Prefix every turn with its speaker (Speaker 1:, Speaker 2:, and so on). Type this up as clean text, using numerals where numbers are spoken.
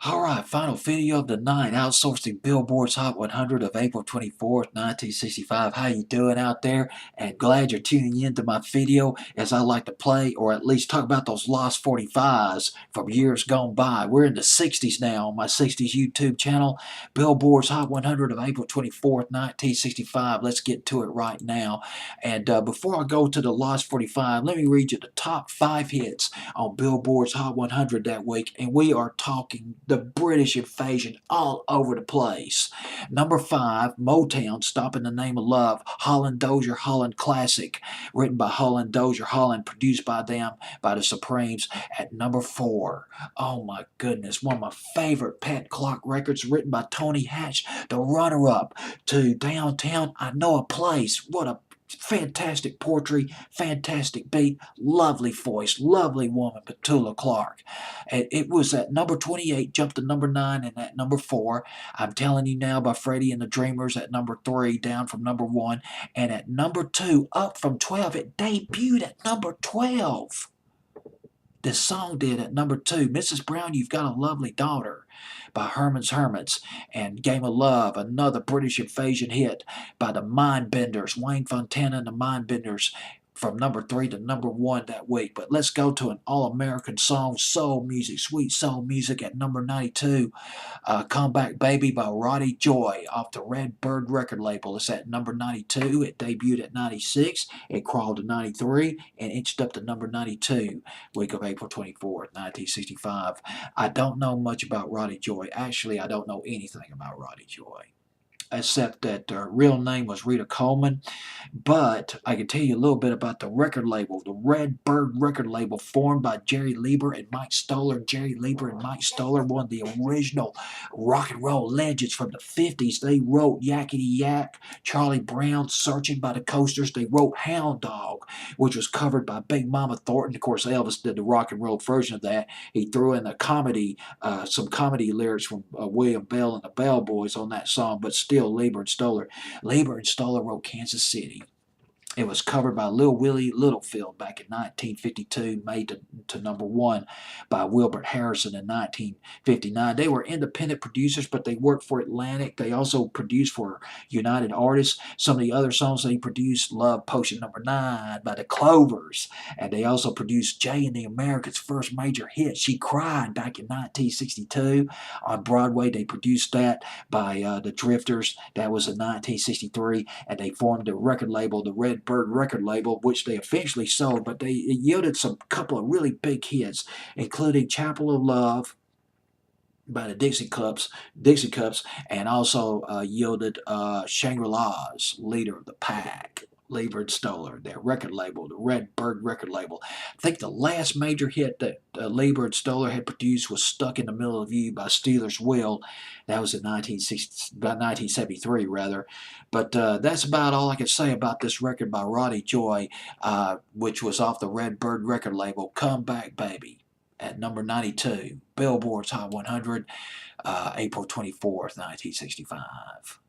Speaker 1: Alright, final video of the night, outsourcing Billboard's Hot 100 of April 24th, 1965. How you doing out there? And glad you're tuning in to my video as I like to play, or at least talk about those lost 45s from years gone by. We're in the 60s now on my 60s YouTube channel, Billboard's Hot 100 of April 24th, 1965. Let's get to it right now. And before I go to the lost 45, let me read you the top 5 hits on Billboard's Hot 100 that week, and we are talking the British invasion all over the place. Number 5, Motown, Stop in the Name of Love, Holland Dozier Holland Classic, written by Holland Dozier Holland, produced by them, by the Supremes. At number 4, oh my goodness, one of my favorite Pat Clock records, written by Tony Hatch, the runner-up to Downtown I Know a Place. What a fantastic poetry, fantastic beat, lovely voice, lovely woman, Petula Clark. And it was at number 28, jumped to number 9, and at number 4, I'm Telling You Now by Freddie and the Dreamers at number 3, down from number 1, and at number 2, up from 12, it debuted at number 12. This song did at number 2, Mrs. Brown, You've Got a Lovely Daughter by Herman's Hermits, and Game of Love, another British invasion hit by the Mindbenders, Wayne Fontana and the Mindbenders, from number 3 to number 1 that week. But let's go to an all-American song, soul music, sweet soul music at number 92, Come Back Baby by Roddie Joy off the Red Bird record label. It's at number 92. It debuted at 96. It crawled to 93 and inched up to number 92, week of April 24th, 1965. I don't know much about Roddie Joy. Actually, I don't know anything about Roddie Joy, except that her real name was Rita Coleman. But I can tell you a little bit about the record label. The Red Bird record label, formed by Jerry Leiber and Mike Stoller. Jerry Leiber and Mike Stoller, one of the original rock and roll legends from the 50s. They wrote Yakety Yak, Charlie Brown, Searching by the Coasters. They wrote Hound Dog, which was covered by Big Mama Thornton. Of course, Elvis did the rock and roll version of that. He threw in a comedy, some comedy lyrics from William Bell and the Bell Boys on that song, but still Leiber and Stoller. Leiber and Stoller wrote Kansas City. It was covered by Lil Willie Littlefield back in 1952, made to number 1 by Wilbert Harrison in 1959. They were independent producers, but they worked for Atlantic. They also produced for United Artists. Some of the other songs they produced, Love Potion Number 9 by the Clovers. And they also produced Jay and the Americans' first major hit, She Cried, back in 1962. On Broadway, they produced that by the Drifters. That was in 1963. And they formed a record label, the Red Bird record label, which they eventually sold, but it yielded some couple of really big hits, including Chapel of Love by the Dixie Cups, and also yielded Shangri-La's Leader of the Pack. Leiber and Stoller, their record label, the Red Bird record label. I think the last major hit that Leiber and Stoller had produced was Stuck in the Middle of You by Steelers Will. That was in 1973, rather. But that's about all I can say about this record by Roddie Joy, which was off the Red Bird record label, Come Back Baby, at number 92, Billboard's Hot 100, April 24th, 1965.